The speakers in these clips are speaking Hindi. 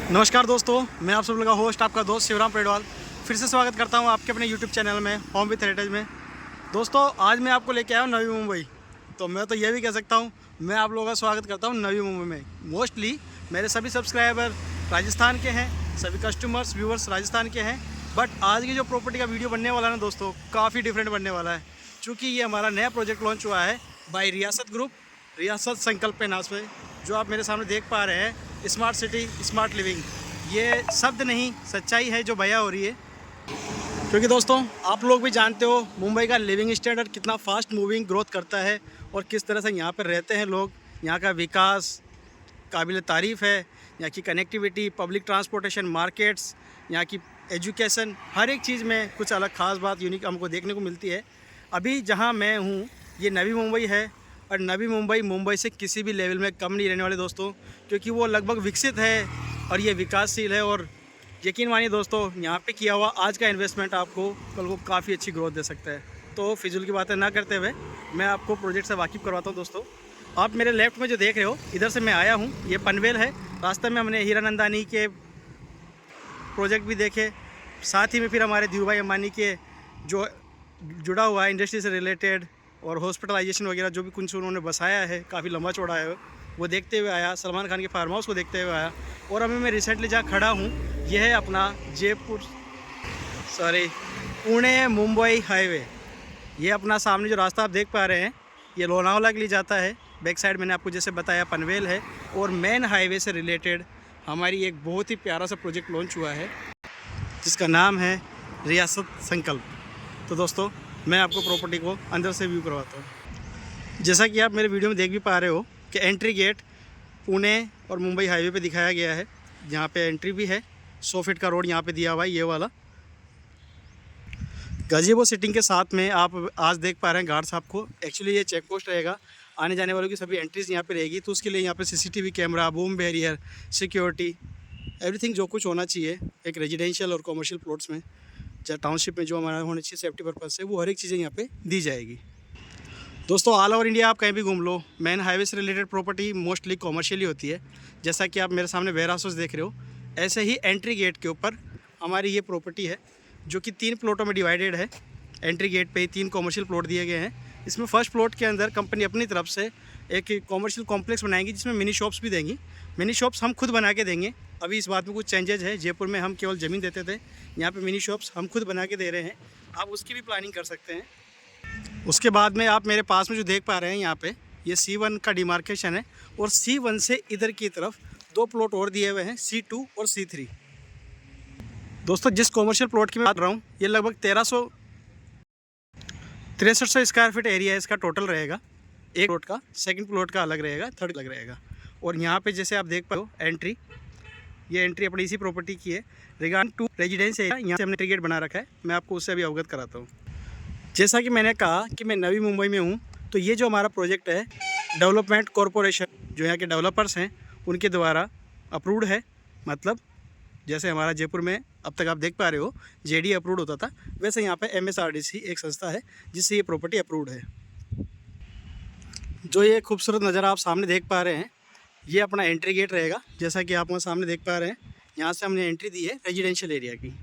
नमस्कार दोस्तों, मैं आप सब लोगों का होस्ट आपका दोस्त शिवराम पेडवाल फिर से स्वागत करता हूं आपके अपने यूट्यूब चैनल में होम विथ हेरिटेज में। दोस्तों, आज मैं आपको लेके आया हूं नवी मुंबई। तो मैं तो ये भी कह सकता हूं, मैं आप लोगों का स्वागत करता हूं नवी मुंबई में। मोस्टली मेरे सभी सब्सक्राइबर राजस्थान के हैं, सभी कस्टमर्स व्यूवर्स राजस्थान के हैं। बट आज की जो प्रॉपर्टी का वीडियो बनने वाला है ना दोस्तों, काफ़ी डिफरेंट बनने वाला है। चूँकि ये हमारा नया प्रोजेक्ट लॉन्च हुआ है बाय रियासत ग्रुप, रियासत संकल्प के नाम से। जो आप मेरे सामने देख पा रहे हैं, स्मार्ट सिटी स्मार्ट लिविंग, ये शब्द नहीं सच्चाई है जो बयां हो रही है। क्योंकि दोस्तों, आप लोग भी जानते हो मुंबई का लिविंग स्टैंडर्ड कितना फास्ट मूविंग ग्रोथ करता है और किस तरह से यहाँ पर रहते हैं लोग। यहाँ का विकास काबिल तारीफ़ है। यहाँ की कनेक्टिविटी, पब्लिक ट्रांसपोर्टेशन, मार्केट्स, यहाँ की एजुकेशन, हर एक चीज़ में कुछ अलग ख़ास बात यूनिक हमको देखने को मिलती है। अभी जहाँ मैं हूँ ये नवी मुंबई है, और नवी मुंबई मुंबई से किसी भी लेवल में कम नहीं रहने वाले दोस्तों, क्योंकि वो लगभग विकसित है और ये विकासशील है। और यकीन मानिए दोस्तों, यहाँ पे किया हुआ आज का इन्वेस्टमेंट आपको कल को काफ़ी अच्छी ग्रोथ दे सकता है। तो फिजूल की बातें ना करते हुए मैं आपको प्रोजेक्ट से वाकिफ़ करवाता हूँ। दोस्तों, आप मेरे लेफ्ट में जो देख रहे हो, इधर से मैं आया हूँ, ये पनवेल है। रास्ते में हमने हीरानंदानी के प्रोजेक्ट भी देखे, साथ ही में फिर हमारे धीरू भाई अंबानी के जो जुड़ा हुआ है इंडस्ट्री से रिलेटेड और हॉस्पिटलाइजेशन वगैरह जो भी कुछ उन्होंने बसाया है, काफ़ी लंबा चौड़ा है, वो देखते हुए आया। सलमान खान के फार्म हाउस को देखते हुए आया। और अभी मैं रिसेंटली जहाँ खड़ा हूँ, यह है अपना पुणे मुंबई हाईवे। ये अपना सामने जो रास्ता आप देख पा रहे हैं, ये लोनावला के लिए जाता है। बैक साइड मैंने आपको जैसे बताया पनवेल है, और मेन हाईवे से रिलेटेड हमारी एक बहुत ही प्यारा सा प्रोजेक्ट लॉन्च हुआ है जिसका नाम है रियासत संकल्प। तो दोस्तों, मैं आपको प्रॉपर्टी को अंदर से व्यू करवाता हूँ। जैसा कि आप मेरे वीडियो में देख भी पा रहे हो कि एंट्री गेट पुणे और मुंबई हाईवे पे दिखाया गया है। यहाँ पे एंट्री भी है, 100 फीट का रोड यहाँ पे दिया हुआ है, ये वाला गजीबो सिटिंग के साथ में। आप आज देख पा रहे हैं गार्ड्स आपको, एक्चुअली ये चेक पोस्ट रहेगा, आने जाने वालों की सभी एंट्रीज यहाँ पे रहेगी। तो उसके लिए यहाँ पे CCTV camera, boom barrier, security, everything जो कुछ होना चाहिए एक रेजिडेंशियल और कॉमर्शियल प्लॉट्स में, चाहे टाउनशिप में जो हमारा होना चाहिए सेफ्टी पर्पज़ से, वो हर एक चीज़ें यहाँ पे दी जाएगी। दोस्तों, ऑल ओवर इंडिया आप कहीं भी घूम लो, मेन हाईवे से रिलेटेड प्रॉपर्टी मोस्टली कॉमर्शियल ही होती है। जैसा कि आप मेरे सामने वेयर हाउस देख रहे हो, ऐसे ही एंट्री गेट के ऊपर हमारी ये प्रॉपर्टी है जो कि 3 प्लॉटों में डिवाइडेड है। एंट्री गेट पे ही 3 कॉमर्शियल प्लॉट दिए गए हैं। इसमें फर्स्ट प्लॉट के अंदर कंपनी अपनी तरफ से एक कॉमर्शियल कॉम्प्लेक्स बनाएंगी जिसमें मिनी शॉप्स भी देंगी। मिनी शॉप्स हम खुद बना के देंगे। अभी इस बात में कुछ चेंजेज है, जयपुर में हम केवल ज़मीन देते थे, यहाँ पे मिनी शॉप्स हम खुद बना के दे रहे हैं। आप उसकी भी प्लानिंग कर सकते हैं। उसके बाद में आप मेरे पास में जो देख पा रहे हैं, यहाँ पे ये C1 का डिमार्केशन है, और C1 से इधर की तरफ 2 प्लॉट और दिए हुए हैं, C2 और C3। दोस्तों, जिस कॉमर्शियल प्लॉट की मैं बात कर रहा हूँ, ये लगभग 6300 स्क्वायर फीट एरिया है इसका टोटल रहेगा। एक प्लॉट का, सेकंड प्लॉट का अलग रहेगा, थर्ड अलग रहेगा। और यहाँ पे जैसे आप देख पाओ एंट्री, ये एंट्री अपनी इसी प्रॉपर्टी की है। रिगार्ड टू रेजिडेंस एरिया, यहाँ से हमने एंट्री गेट बना रखा है, मैं आपको उससे अभी अवगत कराता हूँ। जैसा कि मैंने कहा कि मैं नवी मुंबई में हूँ, तो ये जो हमारा प्रोजेक्ट है डेवलपमेंट कॉरपोरेशन, जो यहाँ के डेवलपर्स हैं, उनके द्वारा अप्रूव्ड है। मतलब जैसे हमारा जयपुर में अब तक आप देख पा रहे हो JD अप्रूव्ड होता था, वैसे यहाँ पे MSRDC एक संस्था है जिससे ये प्रॉपर्टी अप्रूव्ड है। जो ये खूबसूरत नज़ारा आप सामने देख पा रहे हैं, ये अपना एंट्री गेट रहेगा। जैसा कि आप वहाँ सामने देख पा रहे हैं, यहाँ से हमने एंट्री दी है रेजिडेंशियल एरिया की।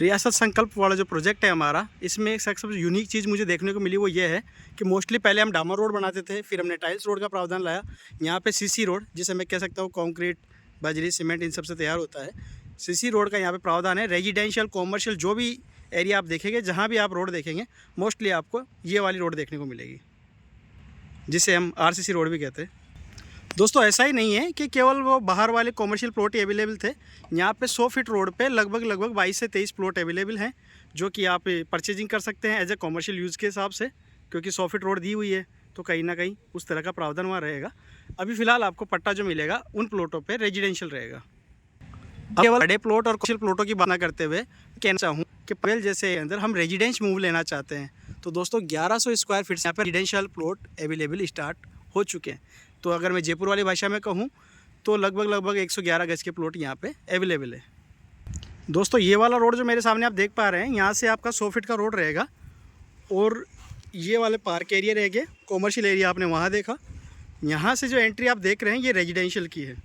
रियासत संकल्प वाला जो प्रोजेक्ट है हमारा, इसमें एक सबसे यूनिक चीज़ मुझे देखने को मिली, वो ये है कि मोस्टली पहले हम डामर रोड बनाते थे, फिर हमने टाइल्स रोड का प्रावधान लाया। यहाँ पे CC रोड, जिसे मैं कह सकता हूँ कंक्रीट, बजरी, सीमेंट इन सब से तैयार होता है, CC रोड का यहाँ पे प्रावधान है। रेजिडेंशियल, कॉमर्शियल जो भी एरिया आप देखेंगे, जहाँ भी आप रोड देखेंगे, मोस्टली आपको ये वाली रोड देखने को मिलेगी, जिसे हम RCC रोड भी कहते हैं। दोस्तों, ऐसा ही नहीं है कि केवल वो बाहर वाले कॉमर्शियल प्लॉट ही अवेलेबल थे। यहाँ पे 100 फीट रोड पे लगभग 22 से 23 प्लॉट अवेलेबल हैं, जो कि आप परचेजिंग कर सकते हैं एज ए कॉमर्शियल यूज़ के हिसाब से। क्योंकि 100 फीट रोड दी हुई है, तो कहीं ना कहीं उस तरह का प्रावधान वहाँ रहेगा। अभी फ़िलहाल आपको पट्टा जो मिलेगा उन प्लॉटों पर रेजिडेंशियल रहेगा। केवल बड़े प्लॉट और कॉमर्शियल प्लॉटों की बात ना करते हुए कहना चाहूँ कि पहले जैसे अंदर हम रेजिडेंस मूव लेना चाहते हैं, तो दोस्तों 1100 स्क्वायर फीट से यहाँ पर रेजिडेंशियल प्लॉट अवेलेबल स्टार्ट हो चुके हैं। तो अगर मैं जयपुर वाली भाषा में कहूँ तो लगभग 111 गज के प्लॉट यहाँ पे अवेलेबल है। दोस्तों, ये वाला रोड जो मेरे सामने आप देख पा रहे हैं, यहाँ से आपका 100 फीट का रोड रहेगा, और ये वाले पार्क एरिया रहेंगे। कॉमर्शियल एरिया आपने वहाँ देखा, यहाँ से जो एंट्री आप देख रहे हैं ये रेजिडेंशियल की है।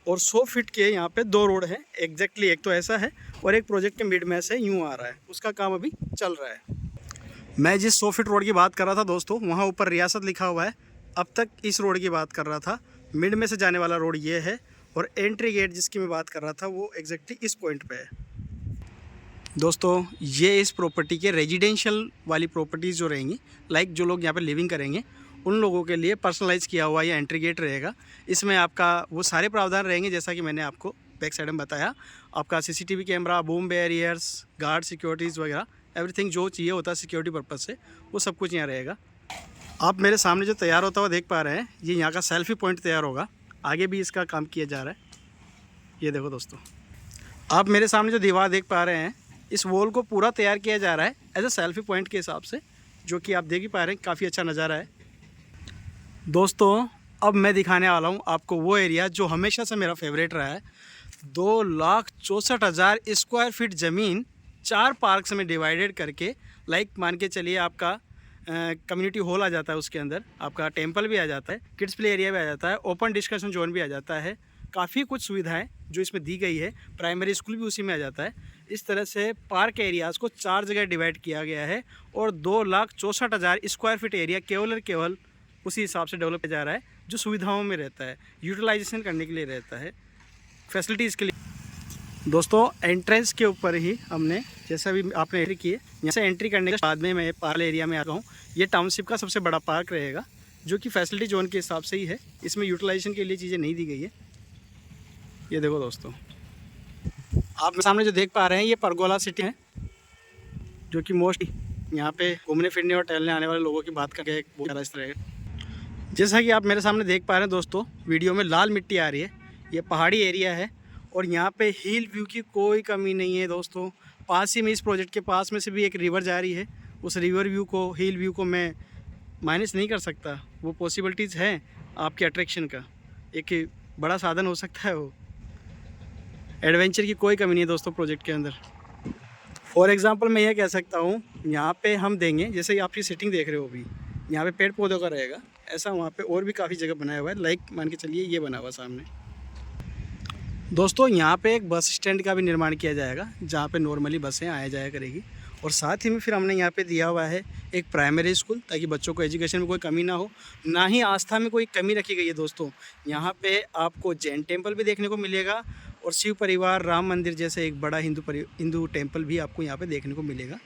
और 100 फीट के यहाँ पे 2 रोड हैं एग्जैक्टली। एक तो ऐसा है और एक प्रोजेक्ट के मिड में से यूँ आ रहा है, उसका काम अभी चल रहा है। मैं जिस 100 फीट रोड की बात कर रहा था दोस्तों, वहाँ ऊपर रियासत लिखा हुआ है। अब तक इस रोड की बात कर रहा था। मिड में से जाने वाला रोड ये है और एंट्री गेट जिसकी मैं बात कर रहा था वो एग्जैक्टली इस पॉइंट पे है। दोस्तों ये इस प्रॉपर्टी के रेजिडेंशियल वाली प्रॉपर्टीज़ जो रहेंगी, लाइक जो लोग यहाँ पे लिविंग करेंगे उन लोगों के लिए पर्सनलाइज़ किया हुआ ये एंट्री गेट रहेगा। इसमें आपका वो सारे प्रावधान रहेंगे जैसा कि मैंने आपको बैक साइड में बताया। आपका CCTV camera, boom barriers, guard securities वगैरह एवरीथिंग जो चाहिए होता है सिक्योरिटी पर्पज़ से, वो सब कुछ यहाँ रहेगा। आप मेरे सामने जो तैयार होता हुआ देख पा रहे हैं, ये यहाँ का सेल्फी पॉइंट तैयार होगा। आगे भी इसका काम किया जा रहा है। ये देखो दोस्तों, आप मेरे सामने जो दीवार देख पा रहे हैं, इस वॉल को पूरा तैयार किया जा रहा है एज अ सेल्फी पॉइंट के हिसाब से, जो कि आप देख ही पा रहे हैं। काफ़ी अच्छा नज़ारा है दोस्तों। अब मैं दिखाने वाला हूँ आपको वो एरिया जो हमेशा से मेरा फेवरेट रहा है। 2,64,000 स्क्वायर फीट ज़मीन 4 पार्क्स में डिवाइडेड करके, लाइक मान के चलिए आपका कम्युनिटी हॉल आ जाता है, उसके अंदर आपका टेंपल भी आ जाता है, किड्स प्ले एरिया भी आ जाता है, ओपन डिस्कशन जोन भी आ जाता है। काफ़ी कुछ सुविधाएं जो इसमें दी गई है, प्राइमरी स्कूल भी उसी में आ जाता है। इस तरह से पार्क एरियाज़ को 4 जगह डिवाइड किया गया है और 2,64,000 स्क्वायर फीट एरिया केवल और केवल उसी हिसाब से डेवलप किया जा रहा है, जो सुविधाओं में रहता है, यूटिलाइजेशन करने के लिए रहता है, फैसिलिटीज़ के लिए। दोस्तों एंट्रेंस के ऊपर ही हमने, जैसा भी आपने एंट्री की है, यहाँ से एंट्री करने के बाद में मैं पार्क एरिया में आता हूँ। ये टाउनशिप का सबसे बड़ा पार्क रहेगा, जो कि फैसिलिटी जोन के हिसाब से ही है। इसमें यूटिलाइजेशन के लिए चीज़ें नहीं दी गई है। ये देखो दोस्तों, आप सामने जो देख पा रहे हैं ये परगोला सिटी है, जो कि मोस्टली यहाँ पे घूमने फिरने और टहलने आने वाले लोगों की बात का एक बहुत इस तरह है। जैसा कि आप मेरे सामने देख पा रहे हैं दोस्तों, वीडियो में लाल मिट्टी आ रही है, ये पहाड़ी एरिया है और यहाँ पे हिल व्यू की कोई कमी नहीं है दोस्तों। पास ही में इस प्रोजेक्ट के पास में से भी एक रिवर जा रही है। उस रिवर व्यू को, हिल व्यू को मैं माइनस नहीं कर सकता। वो पॉसिबिलिटीज़ हैं आपके अट्रैक्शन का, एक बड़ा साधन हो सकता है वो। एडवेंचर की कोई कमी नहीं है दोस्तों प्रोजेक्ट के अंदर। फॉर एग्ज़ाम्पल मैं ये कह सकता हूँ, यहाँ पे हम देंगे, जैसे आपकी सिटिंग देख रहे हो अभी, यहाँ पे पेड़ पौधों का रहेगा, ऐसा वहाँ पे और भी काफ़ी जगह बनाया हुआ है। लाइक मान के चलिए ये बना हुआ सामने दोस्तों, यहाँ पे एक बस स्टैंड का भी निर्माण किया जाएगा, जहाँ पे नॉर्मली बसें आया जाया करेगी। और साथ ही में फिर हमने यहाँ पे दिया हुआ है एक प्राइमरी स्कूल, ताकि बच्चों को एजुकेशन में कोई कमी ना हो, ना ही आस्था में कोई कमी रखी गई है दोस्तों। यहाँ पे आपको जैन टेम्पल भी देखने को मिलेगा और शिव परिवार, राम मंदिर जैसे एक बड़ा हिंदू टेम्पल भी आपको यहाँ पे देखने को मिलेगा।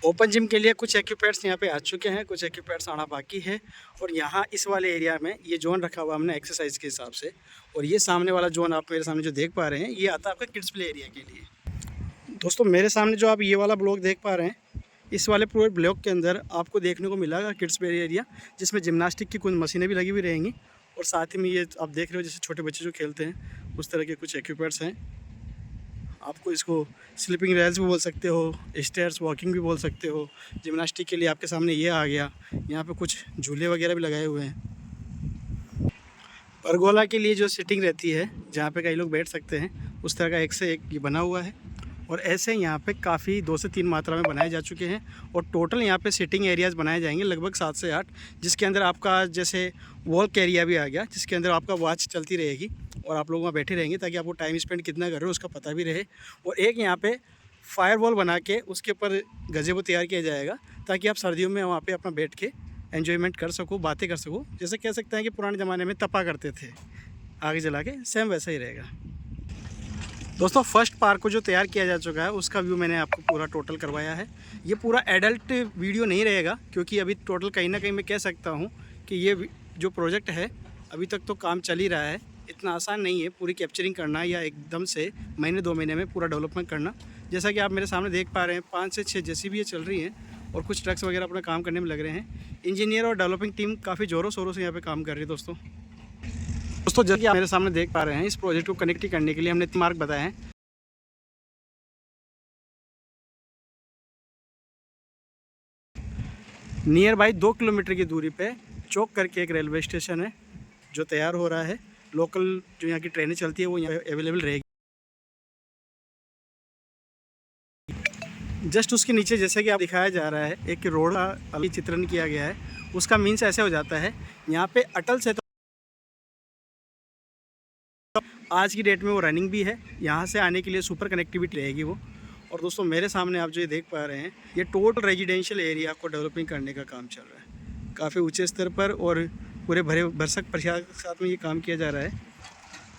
ओपन जिम के लिए कुछ इक्विपमेंट्स यहाँ पे आ चुके हैं, कुछ इक्विपमेंट्स आना बाकी है। और यहाँ इस वाले एरिया में ये जोन रखा हुआ हमने एक्सरसाइज के हिसाब से। और ये सामने वाला जोन आप मेरे सामने जो देख पा रहे हैं, ये आता है आपका किड्स प्ले एरिया के लिए। दोस्तों मेरे सामने जो आप ये वाला ब्लॉक देख पा रहे हैं, इस वाले पूरे ब्लॉक के अंदर आपको देखने को मिलेगा किड्स प्ले एरिया, जिसमें जिम्नास्टिक की कुछ मशीनें भी लगी हुई रहेंगी। और साथ ही में ये आप देख रहे हो जैसे छोटे बच्चे जो खेलते हैं, उस तरह के कुछ इक्विपमेंट्स हैं। आपको इसको स्लीपिंग रेल्स भी बोल सकते हो, स्टेयर्स वॉकिंग भी बोल सकते हो। जिम्नास्टिक के लिए आपके सामने ये आ गया। यहाँ पे कुछ झूले वगैरह भी लगाए हुए हैं। परगोला के लिए जो सिटिंग रहती है, जहाँ पे कई लोग बैठ सकते हैं, उस तरह का एक से एक ये बना हुआ है। और ऐसे यहाँ पे काफ़ी 2 से 3 मात्रा में बनाए जा चुके हैं। और टोटल यहाँ पे सिटिंग एरियाज़ बनाए जाएंगे लगभग 7 से 8, जिसके अंदर आपका जैसे वॉक एरिया भी आ गया, जिसके अंदर आपका वॉच चलती रहेगी और आप लोग वहाँ बैठे रहेंगे, ताकि आपको टाइम स्पेंड कितना कर रहे हो उसका पता भी रहे। और एक यहाँ पे फायर वॉल बना के उसके ऊपर गज़ेबो तैयार किया जाएगा, ताकि आप सर्दियों में वहाँ पे अपना बैठ के एन्जॉयमेंट कर सको, बातें कर सको। जैसे कह सकते हैं कि पुराने ज़माने में तपा करते थे आगे जला के, सेम वैसा ही रहेगा। दोस्तों फर्स्ट पार्क को जो तैयार किया जा चुका है, उसका व्यू मैंने आपको पूरा टोटल करवाया है। ये पूरा एडल्ट वीडियो नहीं रहेगा, क्योंकि अभी टोटल कहीं ना कहीं मैं कह सकता हूँ कि ये जो प्रोजेक्ट है अभी तक तो काम चल ही रहा है। इतना आसान नहीं है पूरी कैप्चरिंग करना, या एकदम से महीने 2 महीने में पूरा डेवलपमेंट करना। जैसा कि आप मेरे सामने देख पा रहे हैं, 5 से 6 जेसीबी चल रही हैं और कुछ ट्रक्स वगैरह अपना काम करने में लग रहे हैं। इंजीनियर और डेवलपिंग टीम काफ़ी ज़ोरों शोरों से यहाँ पे काम कर रही है दोस्तों। जैसा कि आप मेरे सामने देख पा रहे हैं, इस प्रोजेक्ट को कनेक्ट करने के लिए हमने 3 मार्ग बताए हैं। नियर बाई 2 किलोमीटर की दूरी पे चौक करके एक रेलवे स्टेशन है जो तैयार हो रहा है। लोकल जो यहाँ की ट्रेनें चलती है वो यहाँ अवेलेबल रहेगी। जस्ट उसके नीचे जैसे कि आप दिखाया जा रहा है, एक रोड का अभी चित्रण किया गया है। उसका मीन्स ऐसे हो जाता है, यहाँ पे अटल सेतु आज की डेट में वो रनिंग भी है, यहाँ से आने के लिए सुपर कनेक्टिविटी रहेगी वो। और दोस्तों मेरे सामने आप जो ये देख पा रहे हैं, ये टोटल रेजिडेंशियल एरिया को डेवलपिंग करने का काम चल रहा है काफ़ी ऊंचे स्तर पर, और पूरे भरसक प्रयास के साथ में ये काम किया जा रहा है।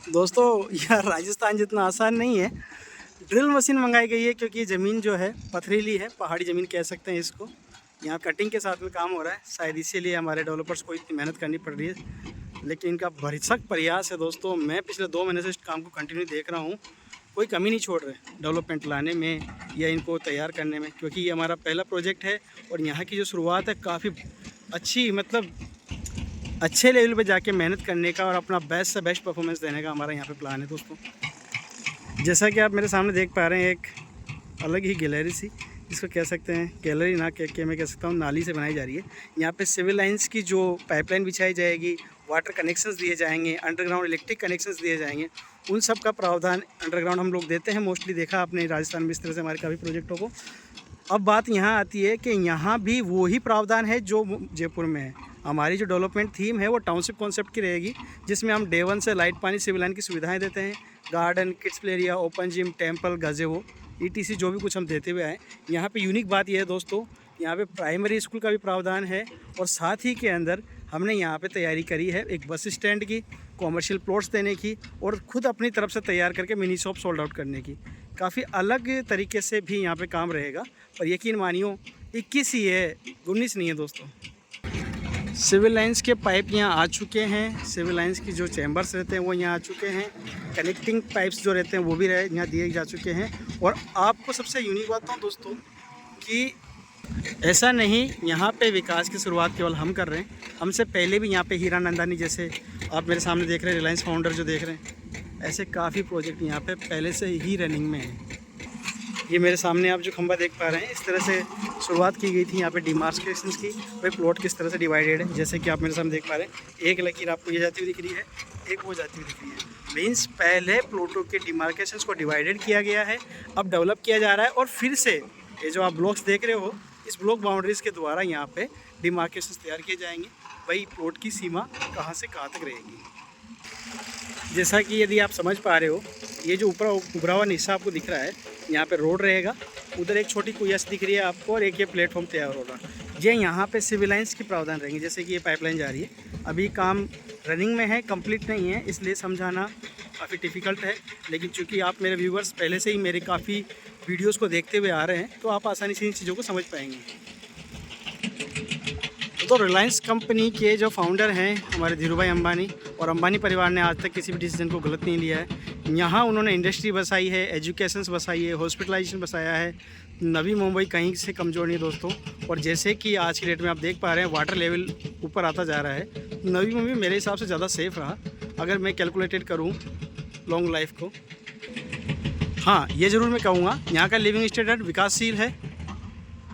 दोस्तों यार राजस्थान जितना आसान नहीं है। ड्रिल मशीन मंगाई गई है क्योंकि ज़मीन जो है पथरीली है, पहाड़ी ज़मीन कह सकते हैं इसको। यहाँ कटिंग के साथ में काम हो रहा है, शायद इसीलिए हमारे डेवलपर्स को इतनी मेहनत करनी पड़ रही है, लेकिन इनका भरसक प्रयास है दोस्तों। मैं पिछले 2 महीने से इस काम को कंटिन्यू देख रहा हूँ, कोई कमी नहीं छोड़ रहे डेवलपमेंट लाने में या इनको तैयार करने में, क्योंकि ये हमारा पहला प्रोजेक्ट है और यहाँ की जो शुरुआत है काफ़ी अच्छी, मतलब अच्छे लेवल पे जाके मेहनत करने का और अपना बेस्ट से बेस्ट परफॉर्मेंस देने का हमारा यहाँ पे प्लान है दोस्तों। जैसा कि आप मेरे सामने देख पा रहे हैं, एक अलग ही गैलरी सी, इसको कह सकते हैं गैलरी ना कह के मैं कह सकता हूँ नाली से बनाई जा रही है। यहाँ पे सिविल लाइंस की जो पाइपलाइन बिछाई जाएगी, वाटर कनेक्शंस दिए जाएंगे, अंडरग्राउंड इलेक्ट्रिक कनेक्शंस दिए जाएंगे, उन सब का प्रावधान अंडरग्राउंड हम लोग देते हैं। मोस्टली देखा आपने राजस्थान में इस तरह से हमारे काफ़ी प्रोजेक्टों को। अब बात यहाँ आती है कि यहाँ भी वही प्रावधान है जो जयपुर में है। हमारी जो डेवलपमेंट थीम है वो टाउनशिप कॉन्सेप्ट की रहेगी, जिसमें हम डे 1 से लाइट, पानी, सिविल लाइन की सुविधाएँ देते हैं। Garden, kids play area, open gym, temple, gazebo, ETC जो भी कुछ हम देते हुए आए। यहाँ पे यूनिक बात यह है दोस्तों, यहाँ पे प्राइमरी स्कूल का भी प्रावधान है, और साथ ही के अंदर हमने यहाँ पे तैयारी करी है एक बस स्टैंड की, कॉमर्शियल प्लॉट्स देने की, और ख़ुद अपनी तरफ से तैयार करके मिनी शॉप सोल्ड आउट करने की। काफ़ी अलग तरीके से भी यहाँ पे काम रहेगा, पर यकीन मानियो 21 ही है, 19 नहीं है दोस्तों। सिविल लाइंस के पाइप यहाँ आ चुके हैं, सिविल लाइंस की जो चैम्बर्स रहते हैं वो यहाँ आ चुके हैं, कनेक्टिंग पाइप्स जो रहते हैं वो भी यहाँ दिए जा चुके हैं। और आपको सबसे यूनिक बात बताऊँ दोस्तों कि ऐसा नहीं यहाँ पे विकास की शुरुआत केवल हम कर रहे हैं, हमसे पहले भी यहाँ पे हीरा नंदानी, जैसे आप मेरे सामने देख रहे हैं रिलायंस फाउंडर जो देख रहे हैं, ऐसे काफ़ी प्रोजेक्ट यहाँ पे पहले से ही रनिंग में हैं। ये मेरे सामने आप जो खंबा देख पा रहे हैं, इस तरह से शुरुआत की गई थी यहाँ पे डिमार्केशंस की। भाई प्लॉट किस तरह से डिवाइडेड है, जैसे कि आप मेरे सामने देख पा रहे हैं, एक लकीर आपको ये जाती हुई दिख रही है, एक वो जाती हुई दिख रही है। मीन्स पहले प्लॉटों के डिमार्केशंस को डिवाइडेड किया गया है, अब डेवलप किया जा रहा है, और फिर से ये जो आप ब्लॉक्स देख रहे हो, इस ब्लॉक बाउंड्रीज़ के द्वारा यहाँ पे डिमार्केशंस तैयार किए जाएंगे। भाई प्लॉट की सीमा कहाँ से कहाँ तक रहेगी। जैसा कि यदि आप समझ पा रहे हो, ये जो ऊपर उभरा हुआ हिस्सा आपको दिख रहा है, यहाँ पे रोड रहेगा, उधर एक छोटी कुयस दिख रही है आपको, और एक ये प्लेटफॉर्म तैयार होगा। ये यहाँ पे सिविल लाइंस की प्रावधान रहेंगे, जैसे कि ये पाइपलाइन जा रही है, अभी काम रनिंग में है, कंप्लीट नहीं है, इसलिए समझाना काफ़ी डिफ़िकल्ट है। लेकिन चूँकि आप मेरे व्यूवर्स पहले से ही मेरे काफ़ी वीडियोस को देखते हुए आ रहे हैं, तो आप आसानी से इन चीज़ों को समझ पाएंगे। तो रिलायंस कंपनी के जो फाउंडर हैं हमारे धीरू भाई अंबानी, और अंबानी परिवार ने आज तक किसी भी डिसीजन को गलत नहीं लिया है। यहाँ उन्होंने इंडस्ट्री बसाई है, एजुकेशंस बसाई है, हॉस्पिटलाइजेशन बसाया है। नवी मुंबई कहीं से कमज़ोर नहीं दोस्तों। और जैसे कि आज की डेट में आप देख पा रहे हैं, वाटर लेवल ऊपर आता जा रहा है। नवी मुंबई मेरे हिसाब से ज़्यादा सेफ़ रहा, अगर मैं कैलकुलेटेड करूँ लॉन्ग लाइफ को। हाँ, ये ज़रूर मैं कहूँगा, यहाँ का लिविंग स्टैंडर्ड विकासशील है,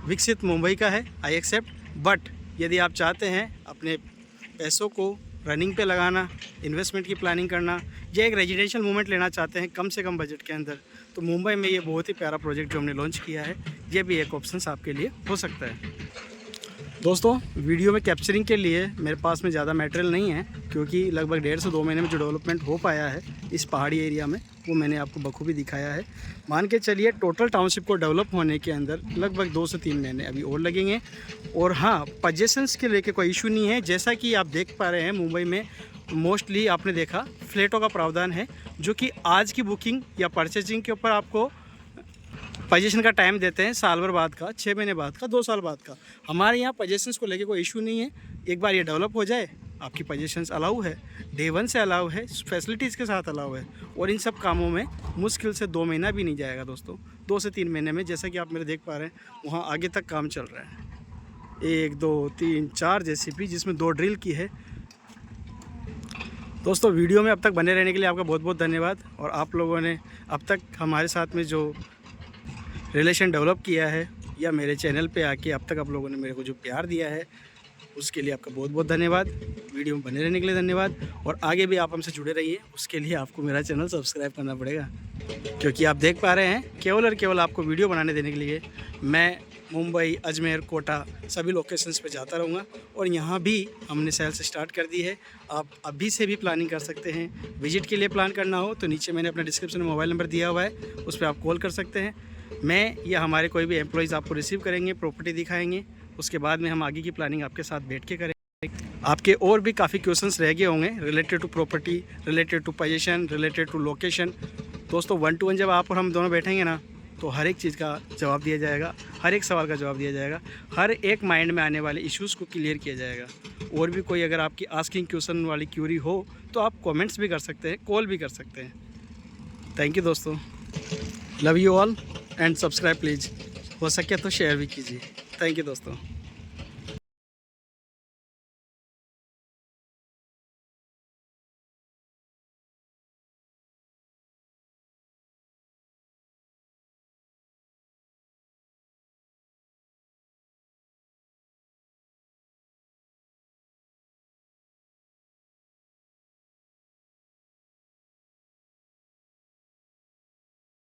विकसित मुंबई का है, आई एक्सेप्ट। बट यदि आप चाहते हैं अपने पैसों को रनिंग पे लगाना, इन्वेस्टमेंट की प्लानिंग करना, या एक रेजिडेंशियल मूवमेंट लेना चाहते हैं कम से कम बजट के अंदर, तो मुंबई में ये बहुत ही प्यारा प्रोजेक्ट जो हमने लॉन्च किया है, ये भी एक ऑप्शन आपके लिए हो सकता है। दोस्तों वीडियो में कैप्चरिंग के लिए मेरे पास में ज़्यादा मटेरियल नहीं है, क्योंकि लगभग 1.5 से 2 महीने में जो डेवलपमेंट हो पाया है इस पहाड़ी एरिया में, वो मैंने आपको बखूबी दिखाया है। मान के चलिए टोटल टाउनशिप को डेवलप होने के अंदर लगभग 2 से 3 महीने अभी और लगेंगे। और हाँ, पोजीशंस के लेके कोई इशू नहीं है। जैसा कि आप देख पा रहे हैं, मुंबई में मोस्टली आपने देखा फ्लैटों का प्रावधान है, जो कि आज की बुकिंग या परचेजिंग के ऊपर आपको पोजीशन का टाइम देते हैं, साल भर बाद का, 6 महीने बाद का, 2 साल बाद का। हमारे यहाँ पोजीशंस को लेके कोई इशू नहीं है। एक बार ये डेवलप हो जाए, आपकी पोजीशंस अलाउ है, डे 1 से अलाउ है, फैसिलिटीज़ के साथ अलाउ है। और इन सब कामों में मुश्किल से 2 महीना भी नहीं जाएगा दोस्तों, 2 से 3 महीने में। जैसा कि आप मेरे देख पा रहे हैं, वहाँ आगे तक काम चल रहा है। 1 2 3 4 JCB, जिसमें 2 ड्रिल की है। दोस्तों वीडियो में अब तक बने रहने के लिए आपका बहुत बहुत धन्यवाद। और आप लोगों ने अब तक हमारे साथ में जो रिलेशन डेवलप किया है, या मेरे चैनल पे आके अब तक आप लोगों ने मेरे को जो प्यार दिया है, उसके लिए आपका बहुत बहुत धन्यवाद। वीडियो में बने रहने के लिए धन्यवाद। और आगे भी आप हमसे जुड़े रहिए, उसके लिए आपको मेरा चैनल सब्सक्राइब करना पड़ेगा, क्योंकि आप देख पा रहे हैं केवल और केवल आपको वीडियो बनाने देने के लिए मैं मुंबई, अजमेर, कोटा सभी लोकेशंस पे जाता रहूँगा। और यहाँ भी हमने सेल्स स्टार्ट कर दी है। आप अभी से भी प्लानिंग कर सकते हैं। विजिट के लिए प्लान करना हो तो नीचे मैंने अपना डिस्क्रिप्शन में मोबाइल नंबर दिया हुआ है, उस पर आप कॉल कर सकते हैं। मैं या हमारे कोई भी एम्प्लॉइज़ आपको रिसीव करेंगे, प्रॉपर्टी दिखाएंगे, उसके बाद में हम आगे की प्लानिंग आपके साथ बैठ के करेंगे। आपके और भी काफ़ी क्वेश्चंस रह गए होंगे related to property, related to position, related to location. दोस्तों 1 to 1 जब आप और हम दोनों बैठेंगे ना, तो हर एक चीज़ का जवाब दिया जाएगा, हर एक सवाल का जवाब दिया जाएगा, हर एक माइंड में आने वाले इश्यूज़ को क्लियर किया जाएगा। और भी कोई अगर आपकी आस्किंग क्वेश्चन वाली क्यूरी हो तो आप कमेंट्स भी कर सकते हैं, कॉल भी कर सकते हैं। थैंक यू दोस्तों, love you all and subscribe please, हो सके तो शेयर भी कीजिए। थैंक यू दोस्तों।